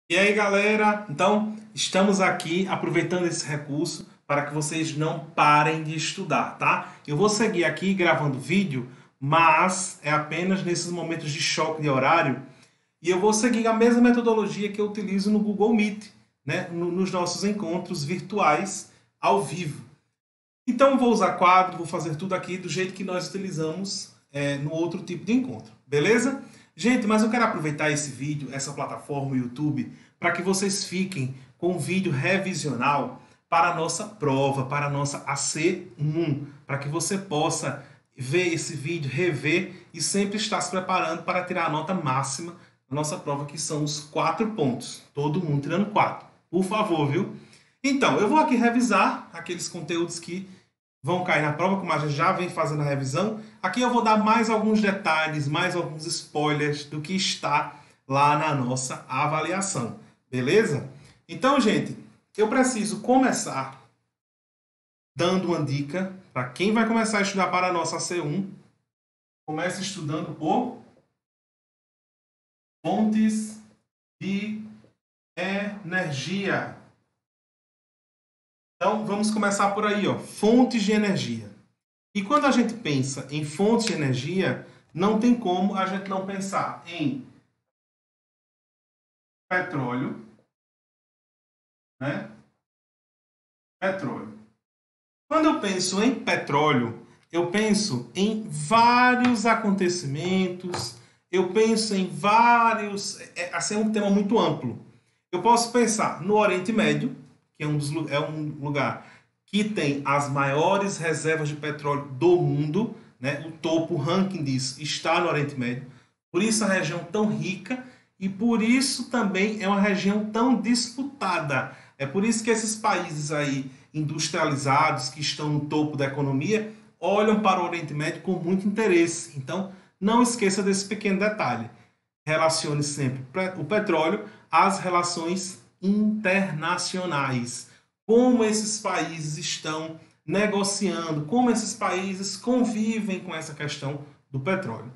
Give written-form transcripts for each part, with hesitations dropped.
E aí, galera? Então, estamos aqui aproveitando esse recurso para que vocês não parem de estudar, tá? Eu vou seguir aqui gravando vídeo, mas é apenas nesses momentos de choque de horário e eu vou seguir a mesma metodologia que eu utilizo no Google Meet, né? Nos nossos encontros virtuais ao vivo. Então, eu vou usar quadro, vou fazer tudo aqui do jeito que nós utilizamos no outro tipo de encontro, beleza? Gente, mas eu quero aproveitar esse vídeo, essa plataforma, o YouTube, para que vocês fiquem com um vídeo revisional para a nossa prova, para a nossa AC1, para que você possa ver esse vídeo, rever e sempre estar se preparando para tirar a nota máxima da nossa prova, que são os 4 pontos. Todo mundo tirando 4. Por favor, viu? Então, eu vou aqui revisar aqueles conteúdos que vão cair na prova, como a gente já vem fazendo a revisão. Aqui eu vou dar mais alguns detalhes, mais alguns spoilers do que está lá na nossa avaliação. Beleza? Então, gente, eu preciso começar dando uma dica para quem vai começar a estudar para a nossa C1. Comece estudando por fontes de energia. Então, vamos começar por aí, ó, fontes de energia. E quando a gente pensa em fontes de energia, não tem como a gente não pensar em petróleo, né? Petróleo. Quando eu penso em petróleo, eu penso em vários acontecimentos, eu penso em vários. Assim, é um tema muito amplo. Eu posso pensar no Oriente Médio, que é um lugar que tem as maiores reservas de petróleo do mundo, né? O topo, o ranking disso, está no Oriente Médio. Por isso a região tão rica e por isso também é uma região tão disputada. É por isso que esses países aí industrializados, que estão no topo da economia, olham para o Oriente Médio com muito interesse. Então, não esqueça desse pequeno detalhe. Relacione sempre o petróleo às relações internacionais. Como esses países estão negociando, como esses países convivem com essa questão do petróleo.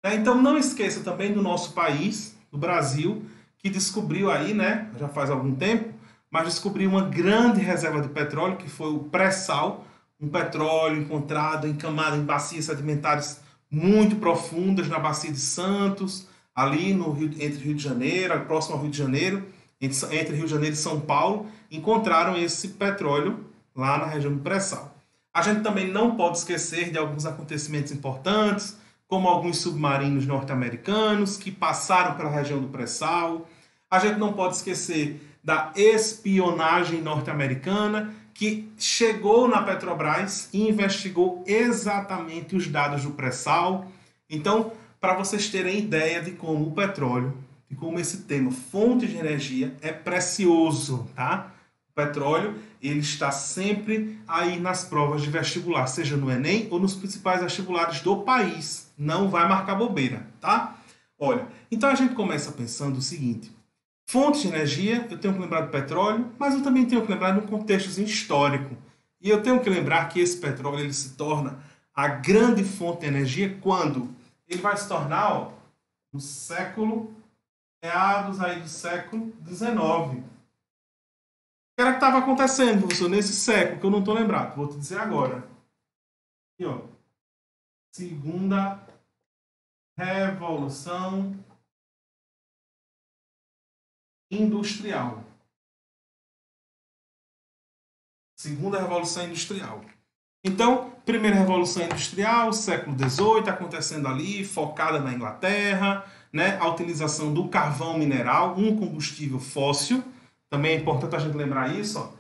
Então não esqueça também do nosso país, do Brasil, que descobriu aí, né, já faz algum tempo, mas descobriu uma grande reserva de petróleo, que foi o pré-sal, um petróleo encontrado em camadas, em bacias sedimentares muito profundas, na bacia de Santos, ali no Rio, entre Rio de Janeiro, próximo ao Rio de Janeiro, entre Rio de Janeiro e São Paulo, encontraram esse petróleo lá na região do pré-sal. A gente também não pode esquecer de alguns acontecimentos importantes, como alguns submarinos norte-americanos que passaram pela região do pré-sal. A gente não pode esquecer da espionagem norte-americana, que chegou na Petrobras e investigou exatamente os dados do pré-sal. Então, para vocês terem ideia de como o petróleo, de como esse tema, fonte de energia, é precioso, tá? O petróleo, ele está sempre aí nas provas de vestibular, seja no Enem ou nos principais vestibulares do país. Não vai marcar bobeira, tá? Olha, então a gente começa pensando o seguinte: fontes de energia, eu tenho que lembrar do petróleo, mas eu também tenho que lembrar de um contexto histórico. E eu tenho que lembrar que esse petróleo ele se torna a grande fonte de energia quando ele vai se tornar, ó, no século, meados aí do século XIX. O que era que estava acontecendo, professor, nesse século, que eu não estou lembrado? Vou te dizer agora. Aqui, ó. Segunda Revolução Industrial. Segunda Revolução Industrial. Então, primeira Revolução Industrial, século XVIII, acontecendo ali, focada na Inglaterra, né? A utilização do carvão mineral, um combustível fóssil. Também é importante a gente lembrar isso, ó.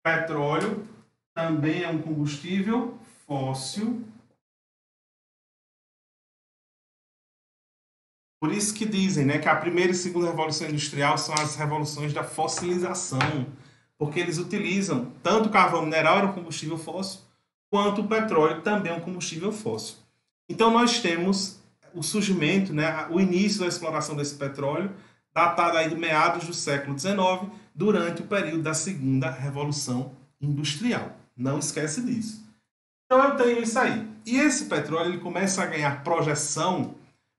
Petróleo também é um combustível fóssil. Por isso que dizem, né, que a primeira e segunda revolução industrial são as revoluções da fossilização, porque eles utilizam tanto o carvão mineral, era um combustível fóssil, quanto o petróleo também é um combustível fóssil. Então nós temos o surgimento, né, o início da exploração desse petróleo, datado aí de meados do século XIX, durante o período da segunda revolução industrial. Não esquece disso. Então eu tenho isso aí. E esse petróleo ele começa a ganhar projeção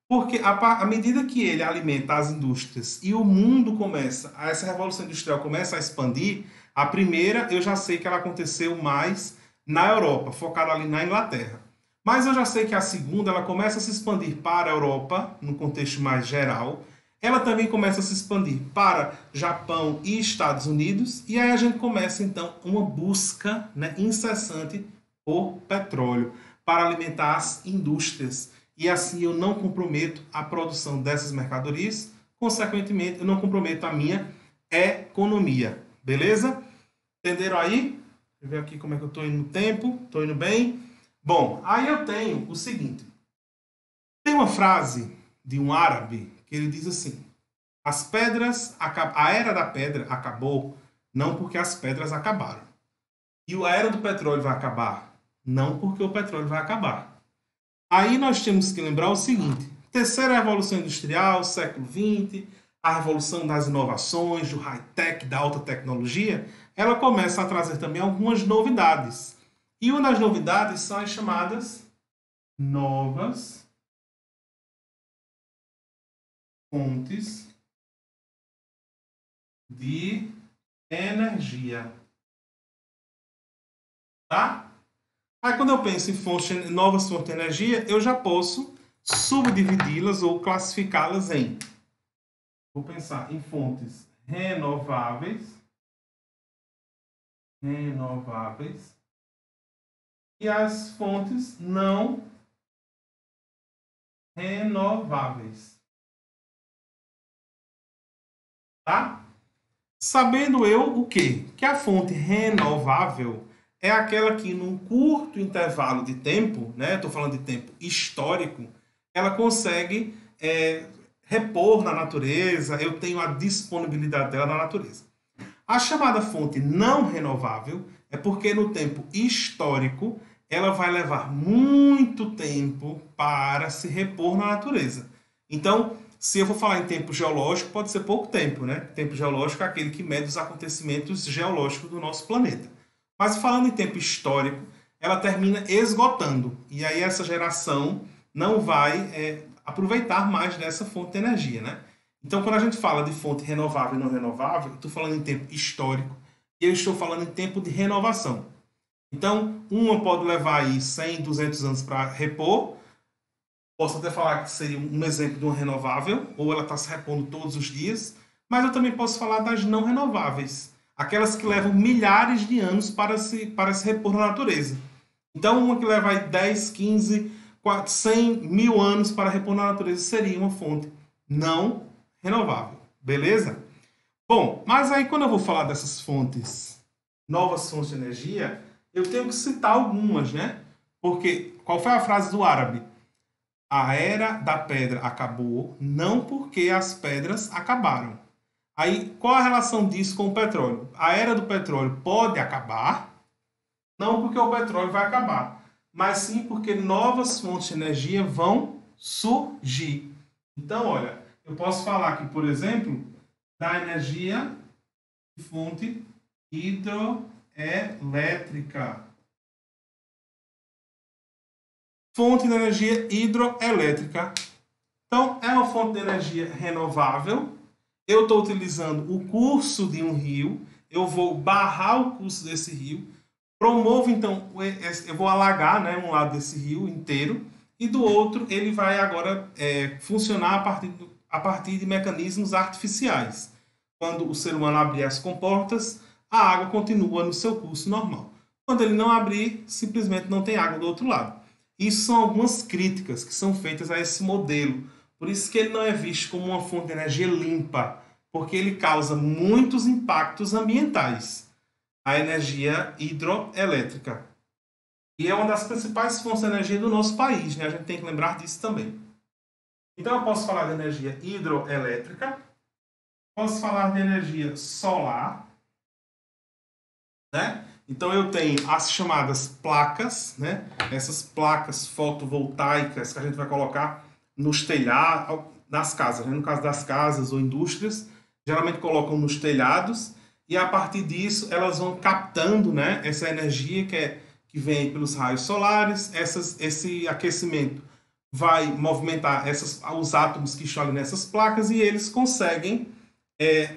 Porque à medida que ele alimenta as indústrias e o mundo começa, essa revolução industrial começa a expandir, a primeira eu já sei que ela aconteceu mais na Europa, focada ali na Inglaterra. Mas eu já sei que a segunda ela começa a se expandir para a Europa, no contexto mais geral. Ela também começa a se expandir para Japão e Estados Unidos. E aí a gente começa então uma busca, né, incessante por petróleo para alimentar as indústrias. E assim eu não comprometo a produção dessas mercadorias, consequentemente, eu não comprometo a minha economia. Beleza? Entenderam aí? Deixa eu ver aqui como é que eu estou indo no tempo. Estou indo bem? Bom, aí eu tenho o seguinte. Tem uma frase de um árabe que ele diz assim: a era da pedra acabou não porque as pedras acabaram. E a era do petróleo vai acabar não porque o petróleo vai acabar. Aí nós temos que lembrar o seguinte: terceira revolução industrial, século XX, a revolução das inovações, do high-tech, da alta tecnologia, ela começa a trazer também algumas novidades. E uma das novidades são as chamadas novas fontes de energia. Tá? Aí quando eu penso em novas fontes de energia, eu já posso subdividi-las ou classificá-las em... Vou pensar em fontes renováveis. E as fontes não renováveis. Tá? Sabendo eu o quê? Que a fonte renovável é aquela que, num curto intervalo de tempo, né? Estou falando de tempo histórico, ela consegue repor na natureza, eu tenho a disponibilidade dela na natureza. A chamada fonte não renovável é porque no tempo histórico ela vai levar muito tempo para se repor na natureza. Então, se eu for falar em tempo geológico, pode ser pouco tempo, né? Tempo geológico é aquele que mede os acontecimentos geológicos do nosso planeta. Mas falando em tempo histórico, ela termina esgotando. E aí essa geração não vai aproveitar mais dessa fonte de energia, né? Então, quando a gente fala de fonte renovável e não renovável, eu estou falando em tempo histórico e eu estou falando em tempo de renovação. Então, uma pode levar aí 100, 200 anos para repor. Posso até falar que seria um exemplo de uma renovável, ou ela está se repondo todos os dias. Mas eu também posso falar das não renováveis, aquelas que levam milhares de anos para se repor na natureza. Então, uma que leva aí 10, 15, 100, 1000 anos para repor na natureza seria uma fonte não renovável. Beleza? Bom, mas aí quando eu vou falar dessas fontes, novas fontes de energia, eu tenho que citar algumas, né? Porque qual foi a frase do árabe? A era da pedra acabou, não porque as pedras acabaram. Aí, qual a relação disso com o petróleo? A era do petróleo pode acabar, não porque o petróleo vai acabar, mas sim porque novas fontes de energia vão surgir. Então, olha, eu posso falar aqui, por exemplo, da energia de fonte hidroelétrica. Fonte de energia hidroelétrica. Então, é uma fonte de energia renovável. Eu estou utilizando o curso de um rio. Eu vou barrar o curso desse rio. Promovo, então, eu vou alagar, né, um lado desse rio inteiro. E do outro, ele vai agora funcionar a partir de mecanismos artificiais. Quando o ser humano abrir as comportas, a água continua no seu curso normal. Quando ele não abrir, simplesmente não tem água do outro lado. Isso são algumas críticas que são feitas a esse modelo. Por isso que ele não é visto como uma fonte de energia limpa, porque ele causa muitos impactos ambientais. A energia hidroelétrica. E é uma das principais fontes de energia do nosso país, né? A gente tem que lembrar disso também. Então eu posso falar de energia hidroelétrica, posso falar de energia solar, né? Então eu tenho as chamadas placas, né? Essas placas fotovoltaicas que a gente vai colocar nos telhados, nas casas, né? No caso das casas ou indústrias, geralmente colocam nos telhados e a partir disso elas vão captando, né, essa energia que vem pelos raios solares, esse aquecimento vai movimentar os átomos que estão ali nessas placas e eles conseguem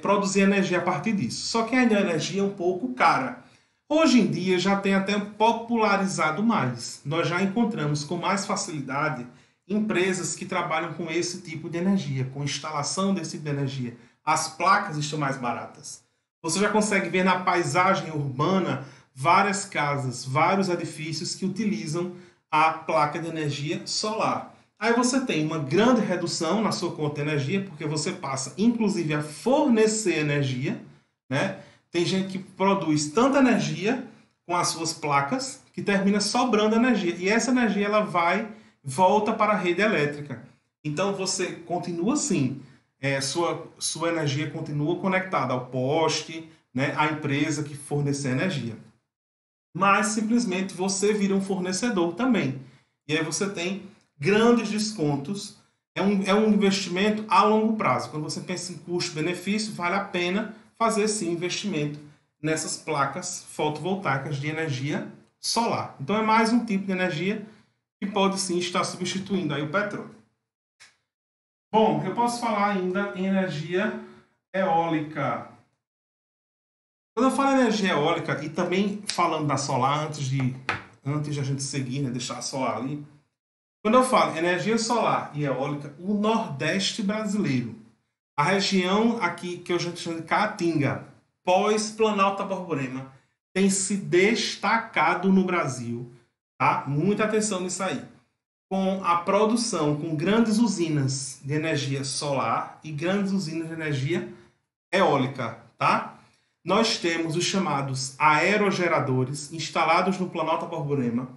produzir energia a partir disso. Só que ainda a energia é um pouco cara. Hoje em dia já tem até popularizado mais. Nós já encontramos com mais facilidade empresas que trabalham com esse tipo de energia, com instalação desse tipo de energia. As placas estão mais baratas. Você já consegue ver na paisagem urbana várias casas, vários edifícios que utilizam a placa de energia solar. Aí você tem uma grande redução na sua conta de energia, porque você passa, inclusive, a fornecer energia, né? Tem gente que produz tanta energia com as suas placas que termina sobrando energia. E essa energia ela volta para a rede elétrica. Então você continua assim, sua energia continua conectada ao poste, né, à empresa que fornecer energia. Mas simplesmente você vira um fornecedor também. E aí você tem grandes descontos. É um investimento a longo prazo. Quando você pensa em custo-benefício, vale a pena fazer sim investimento nessas placas fotovoltaicas de energia solar. Então é mais um tipo de energia que pode sim estar substituindo aí o petróleo. Bom, eu posso falar ainda em energia eólica. Quando eu falo em energia eólica e também falando da solar, antes de a gente seguir, né, deixar a solar ali. Quando eu falo energia solar e eólica, o Nordeste brasileiro, a região aqui que eu chamo de Caatinga, pós-Planalto da Borborema, tem se destacado no Brasil, tá? Muita atenção nisso aí. Com a produção, com grandes usinas de energia solar e grandes usinas de energia eólica, tá? Nós temos os chamados aerogeradores instalados no Planalto da Borborema.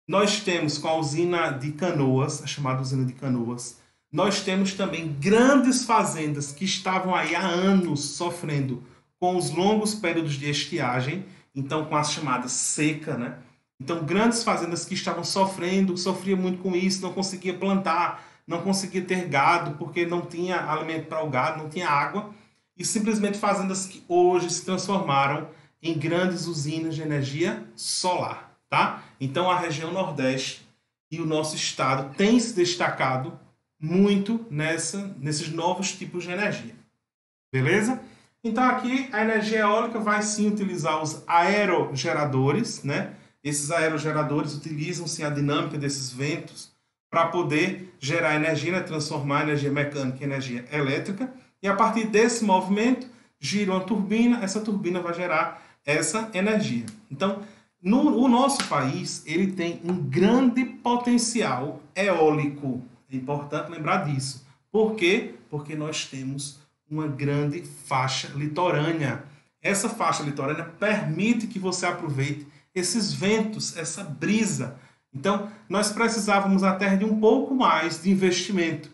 Nós temos com a usina de Canoas, a chamada usina de Canoas. Nós temos também grandes fazendas que estavam aí há anos sofrendo com os longos períodos de estiagem, então com a chamada seca, né? Então grandes fazendas que estavam sofriam muito com isso, não conseguia plantar, não conseguia ter gado porque não tinha alimento para o gado, não tinha água, e simplesmente fazendas que hoje se transformaram em grandes usinas de energia solar, tá? Então a região Nordeste e o nosso estado tem se destacado muito nesses novos tipos de energia. Beleza? Então aqui a energia eólica vai sim utilizar os aerogeradores, né? Esses aerogeradores utilizam-se a dinâmica desses ventos para poder gerar energia, né? Transformar energia mecânica em energia elétrica. E a partir desse movimento, gira uma turbina, essa turbina vai gerar essa energia. Então, o nosso país ele tem um grande potencial eólico. É importante lembrar disso. Por quê? Porque nós temos uma grande faixa litorânea. Essa faixa litorânea permite que você aproveite esses ventos, essa brisa. Então, nós precisávamos até de um pouco mais de investimento,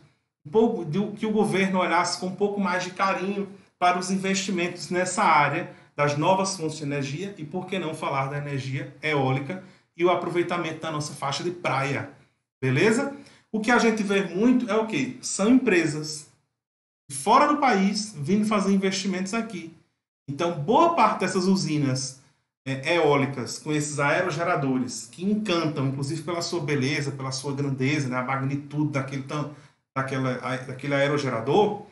um pouco que o governo olhasse com um pouco mais de carinho para os investimentos nessa área das novas fontes de energia e, por que não falar da energia eólica e o aproveitamento da nossa faixa de praia. Beleza? O que a gente vê muito é o quê? São empresas fora do país vindo fazer investimentos aqui. Então, boa parte dessas usinas eólicas com esses aerogeradores que encantam, inclusive pela sua beleza, pela sua grandeza, né, a magnitude daquele aerogerador,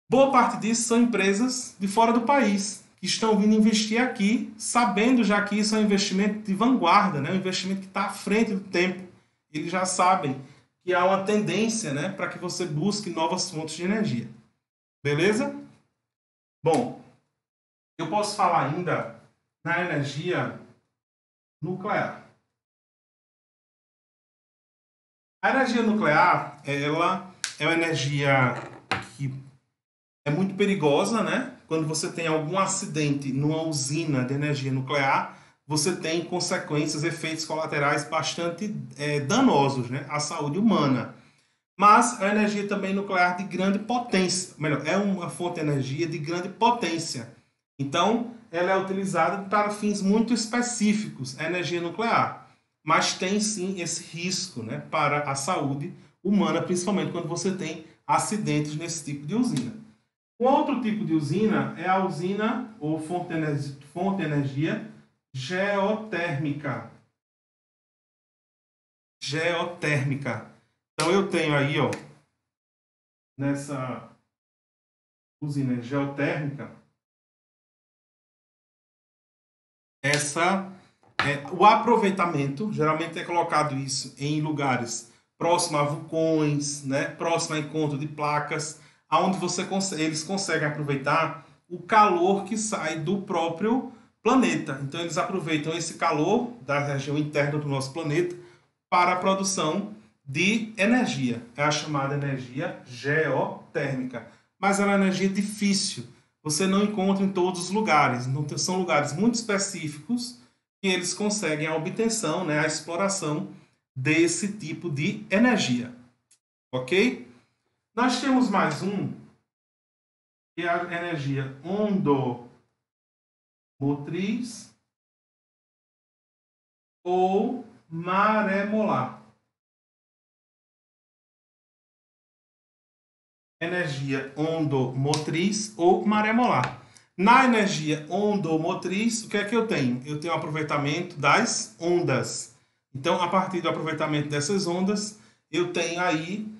boa parte disso são empresas de fora do país que estão vindo investir aqui, sabendo já que isso é um investimento de vanguarda, né, um investimento que está à frente do tempo. Eles já sabem que há uma tendência, né, para que você busque novas fontes de energia. Beleza? Bom, eu posso falar ainda na energia nuclear. A energia nuclear, ela é uma energia que é muito perigosa, né? Quando você tem algum acidente numa usina de energia nuclear, você tem consequências, efeitos colaterais bastante danosos, né, à saúde humana. Mas a energia também nuclear de grande potência, melhor, é uma fonte de energia de grande potência. Então, ela é utilizada para fins muito específicos, a energia nuclear. Mas tem sim esse risco, né, para a saúde humana, principalmente quando você tem acidentes nesse tipo de usina. Um outro tipo de usina é a usina ou fonte de energia geotérmica. Geotérmica. Então eu tenho aí, ó, nessa usina geotérmica, o aproveitamento, geralmente é colocado isso em lugares próximo a vulcões, né, próximo a encontro de placas, onde eles conseguem aproveitar o calor que sai do próprio planeta. Então eles aproveitam esse calor da região interna do nosso planeta para a produção de energia. É a chamada energia geotérmica. Mas é uma energia difícil. Você não encontra em todos os lugares. São lugares muito específicos que eles conseguem a obtenção, né, a exploração desse tipo de energia. Ok? Nós temos mais um, que é a energia ondomotriz ou maré molar. Energia ondomotriz ou maré molar. Na energia ondomotriz, o que é que eu tenho? Eu tenho o aproveitamento das ondas. Então, a partir do aproveitamento dessas ondas, eu tenho aí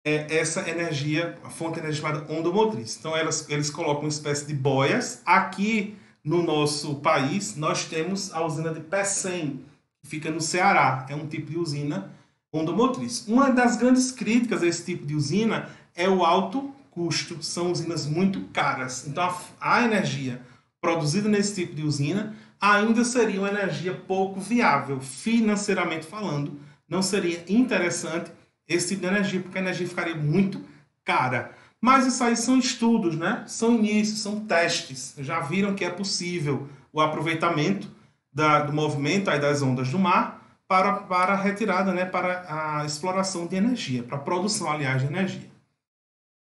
essa energia, a fonte de energia chamada ondomotriz. Então, eles colocam uma espécie de boias. Aqui no nosso país, nós temos a usina de Pecém, que fica no Ceará. É um tipo de usina ondomotriz. Uma das grandes críticas a esse tipo de usina é o alto custo. São usinas muito caras. Então, a energia produzida nesse tipo de usina ainda seria uma energia pouco viável, financeiramente falando. Não seria interessante esse tipo de energia, porque a energia ficaria muito cara. Mas isso aí são estudos, né? São inícios, são testes. Já viram que é possível o aproveitamento do movimento aí das ondas do mar para a retirada, né? Para a exploração de energia, para a produção, aliás, de energia.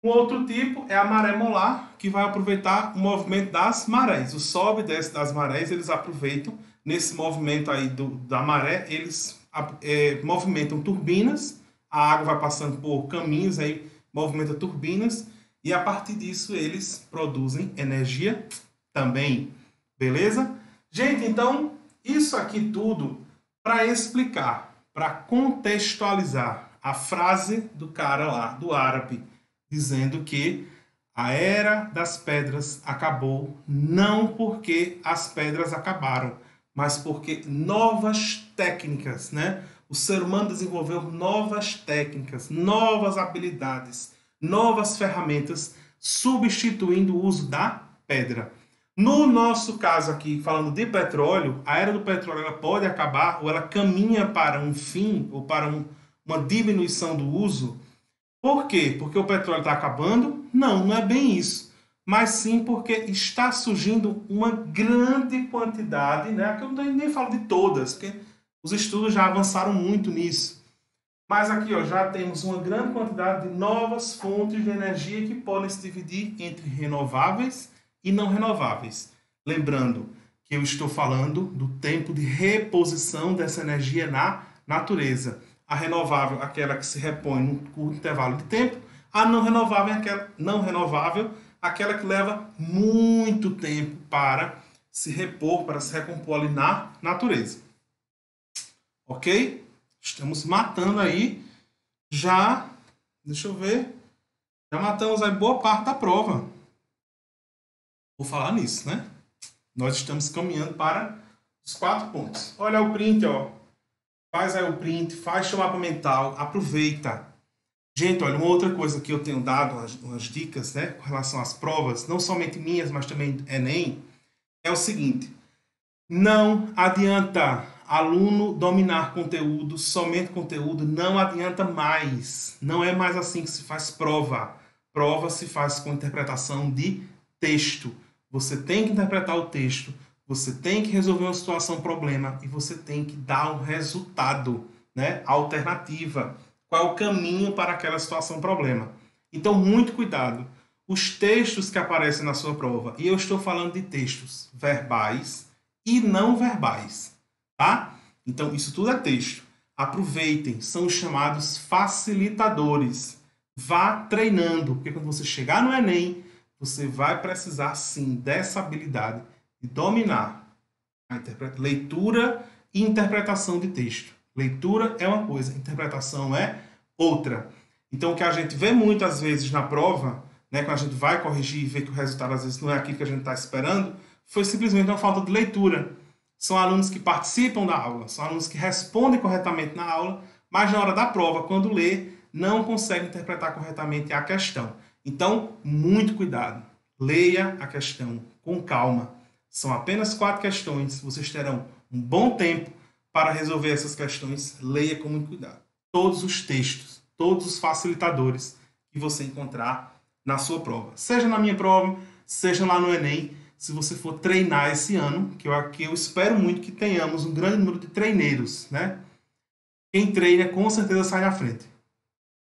Um outro tipo é a maré molar, que vai aproveitar o movimento das marés. O sobe e desce das marés, eles aproveitam nesse movimento aí da maré, eles movimentam turbinas, a água vai passando por caminhos, aí movimenta turbinas, e a partir disso eles produzem energia também. Beleza? Gente, então, isso aqui tudo para explicar, para contextualizar a frase do cara lá, do árabe, dizendo que a era das pedras acabou não porque as pedras acabaram, mas porque novas técnicas, né? O ser humano desenvolveu novas técnicas, novas habilidades, novas ferramentas, substituindo o uso da pedra. No nosso caso aqui, falando de petróleo, a era do petróleo ela pode acabar ou ela caminha para um fim ou para uma diminuição do uso. Por quê? Porque o petróleo está acabando? Não, não é bem isso. Mas sim porque está surgindo uma grande quantidade, né? Aqui eu nem falo de todas, porque os estudos já avançaram muito nisso. Mas aqui ó, já temos uma grande quantidade de novas fontes de energia que podem se dividir entre renováveis e não renováveis. Lembrando que eu estou falando do tempo de reposição dessa energia na natureza. A renovável, aquela que se repõe num curto intervalo de tempo. A não renovável, aquela que leva muito tempo para se repor, para se recompor ali na natureza. Ok? Estamos matando aí já, deixa eu ver, já matamos aí boa parte da prova. Vou falar nisso, né? Nós estamos caminhando para os 4 pontos. Olha o print, ó. Faz aí o print, faz seu mapa mental, aproveita. Gente, olha, uma outra coisa que eu tenho dado, umas dicas, né, com relação às provas, não somente minhas, mas também Enem, é o seguinte: não adianta aluno dominar conteúdo, somente conteúdo, não adianta mais. Não é mais assim que se faz prova. Prova se faz com interpretação de texto. Você tem que interpretar o texto, você tem que resolver uma situação, problema, e você tem que dar um resultado, né? Alternativa. Qual é o caminho para aquela situação, problema. Então, muito cuidado. Os textos que aparecem na sua prova, e eu estou falando de textos verbais e não verbais, tá? Então, isso tudo é texto. Aproveitem, são os chamados facilitadores. Vá treinando, porque quando você chegar no Enem, você vai precisar, sim, dessa habilidade de dominar a leitura e interpretação de texto. Leitura é uma coisa, interpretação é outra. Então, o que a gente vê muitas vezes na prova, né, quando a gente vai corrigir e vê que o resultado às vezes não é aquilo que a gente está esperando, foi simplesmente uma falta de leitura. São alunos que participam da aula, são alunos que respondem corretamente na aula, mas na hora da prova, quando lê, não conseguem interpretar corretamente a questão. Então, muito cuidado. Leia a questão com calma. São apenas 4 questões, vocês terão um bom tempo para resolver essas questões. Leia com muito cuidado. Todos os textos, todos os facilitadores que você encontrar na sua prova. Seja na minha prova, seja lá no Enem, se você for treinar esse ano, que eu espero muito que tenhamos um grande número de treineiros, né? Quem treina com certeza sai na frente.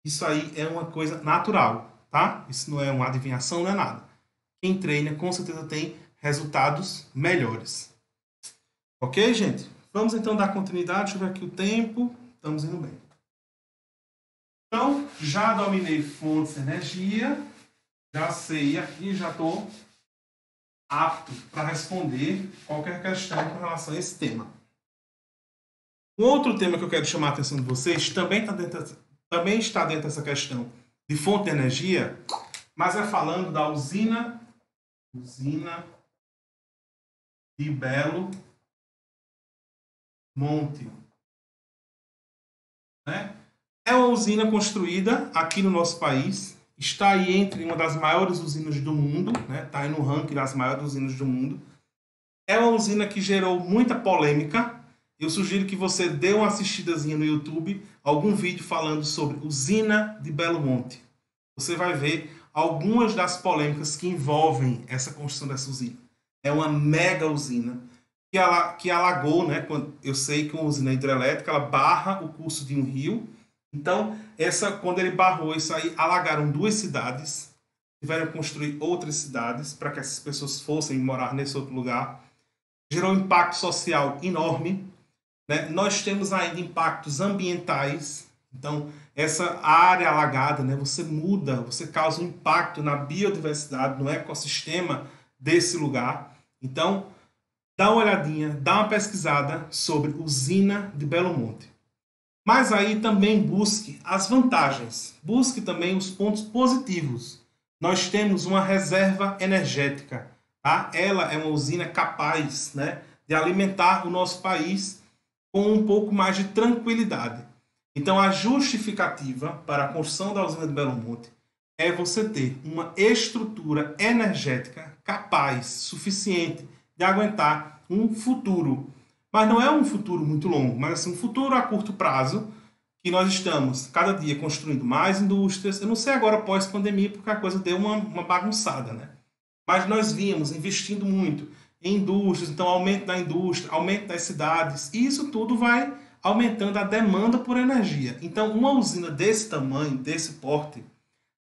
Isso aí é uma coisa natural, tá? Isso não é uma adivinhação, não é nada. Quem treina com certeza tem resultados melhores. Ok, gente? Vamos então dar continuidade. Deixa eu ver aqui o tempo. Estamos indo bem. Então, já dominei fontes de energia. Já sei aqui, já estou apto para responder qualquer questão com relação a esse tema. Um outro tema que eu quero chamar a atenção de vocês também está dentro dessa questão de fonte de energia, mas é falando da usina de Belo Monte. Né? É uma usina construída aqui no nosso país, está aí entre uma das maiores usinas do mundo, né? Está aí no ranking das maiores usinas do mundo. É uma usina que gerou muita polêmica. Eu sugiro que você dê uma assistidazinha no YouTube, algum vídeo falando sobre usina de Belo Monte. Você vai ver algumas das polêmicas que envolvem essa construção dessa usina. É uma mega usina que alagou, né? Eu sei que uma usina hidrelétrica ela barra o curso de um rio. Então, quando ele barrou isso aí, alagaram 2 cidades, tiveram que construir outras cidades para que essas pessoas fossem morar nesse outro lugar. Gerou um impacto social enorme. Né? Nós temos ainda impactos ambientais. Então, essa área alagada, né, você causa um impacto na biodiversidade, no ecossistema desse lugar. Então, dá uma olhadinha, dá uma pesquisada sobre usina de Belo Monte. Mas aí também busque as vantagens, busque também os pontos positivos. Nós temos uma reserva energética. Tá? Ela é uma usina capaz, né, de alimentar o nosso país com um pouco mais de tranquilidade. Então, a justificativa para a construção da usina de Belo Monte é você ter uma estrutura energética capaz, suficiente, de aguentar um futuro. Mas não é um futuro muito longo, mas assim, um futuro a curto prazo, que nós estamos cada dia construindo mais indústrias. Eu não sei agora pós-pandemia, porque a coisa deu uma bagunçada, né? Mas nós vínhamos investindo muito em indústrias, então aumento da indústria, aumento das cidades, e isso tudo vai aumentando a demanda por energia. Então, uma usina desse tamanho, desse porte,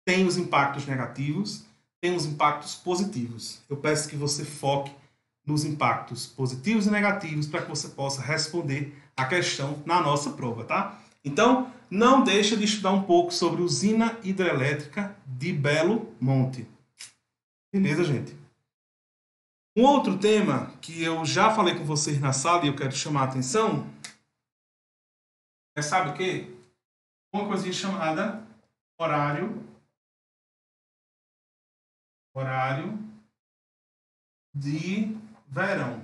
tem os impactos negativos, tem os impactos positivos. Eu peço que você foque nos impactos positivos e negativos para que você possa responder a questão na nossa prova, tá? Então, não deixe de estudar um pouco sobre usina hidrelétrica de Belo Monte. Beleza, gente? Um outro tema que eu já falei com vocês na sala e eu quero chamar a atenção é, sabe o quê? Uma coisinha chamada horário de verão.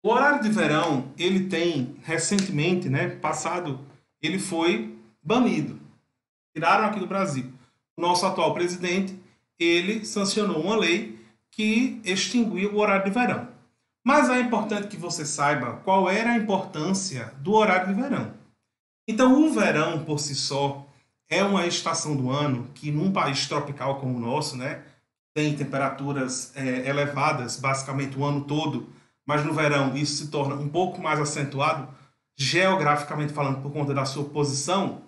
O horário de verão, ele tem, recentemente, né, passado, ele foi banido. Tiraram aqui do Brasil. O nosso atual presidente, ele sancionou uma lei que extinguia o horário de verão. Mas é importante que você saiba qual era a importância do horário de verão. Então, o verão, por si só, é uma estação do ano que, num país tropical como o nosso, né, tem temperaturas elevadas basicamente o ano todo, mas no verão isso se torna um pouco mais acentuado, geograficamente falando, por conta da sua posição.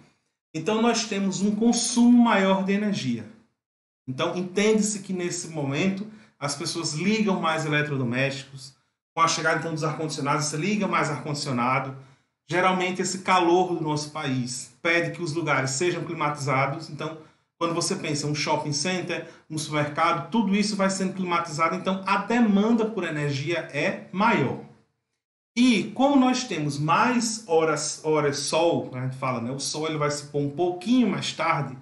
Então, nós temos um consumo maior de energia. Então, entende-se que nesse momento as pessoas ligam mais eletrodomésticos. Com a chegada então dos ar-condicionados, você liga mais ar-condicionado. Geralmente, esse calor do nosso país pede que os lugares sejam climatizados. Então, quando você pensa em um shopping center, um supermercado, tudo isso vai sendo climatizado. Então, a demanda por energia é maior. E como nós temos mais horas sol, a gente fala, né, o sol ele vai se pôr um pouquinho mais tarde,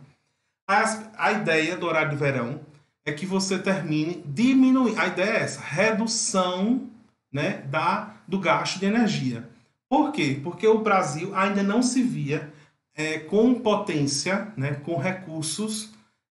a ideia do horário de verão é que você termine diminuindo. A ideia é essa, redução, né, do gasto de energia. Por quê? Porque o Brasil ainda não se via com potência, né, com recursos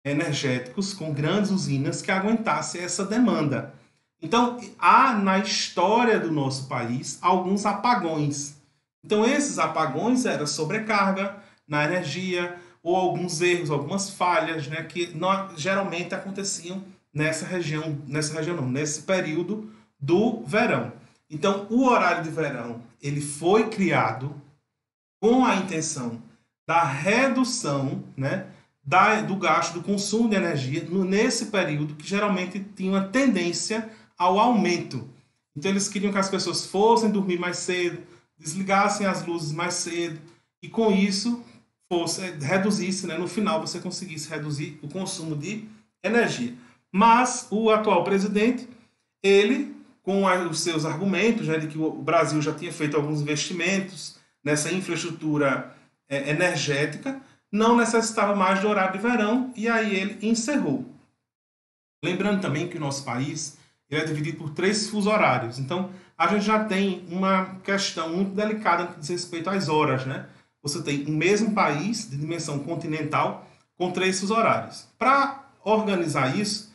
energéticos, com grandes usinas que aguentassem essa demanda. Então, há na história do nosso país alguns apagões. Então, esses apagões eram sobrecarga na energia ou alguns erros, algumas falhas, né, que geralmente aconteciam nesse período do verão. Então, o horário de verão ele foi criado com a intenção da redução, né, do gasto, do consumo de energia nesse período que geralmente tinha uma tendência ao aumento. Então eles queriam que as pessoas fossem dormir mais cedo, desligassem as luzes mais cedo e com isso reduzisse, né, no final você conseguisse reduzir o consumo de energia. Mas o atual presidente, ele com os seus argumentos, né, de que o Brasil já tinha feito alguns investimentos nessa infraestrutura energética, não necessitava mais de horário de verão e aí ele encerrou. Lembrando também que o nosso país ele é dividido por 3 fusos horários. Então, a gente já tem uma questão muito delicada no que diz respeito às horas, né? Você tem o mesmo país de dimensão continental com 3 fusos horários. Para organizar isso,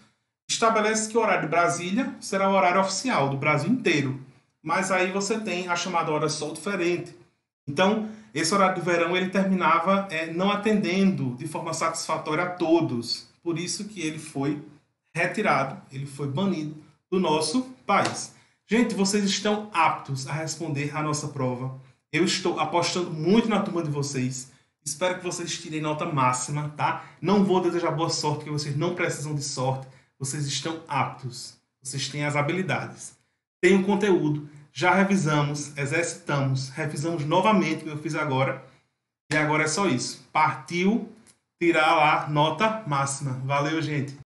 estabelece que o horário de Brasília será o horário oficial do Brasil inteiro. Mas aí você tem a chamada hora sol diferente. Então, esse horário de verão ele terminava não atendendo de forma satisfatória a todos. Por isso que ele foi retirado, ele foi banido do nosso país. Gente, vocês estão aptos a responder a nossa prova. Eu estou apostando muito na turma de vocês. Espero que vocês tirem nota máxima, tá? Não vou desejar boa sorte, porque vocês não precisam de sorte. Vocês estão aptos. Vocês têm as habilidades. Tem o conteúdo. Já revisamos, exercitamos, revisamos novamente o que eu fiz agora. E agora é só isso. Partiu tirar lá nota máxima. Valeu, gente!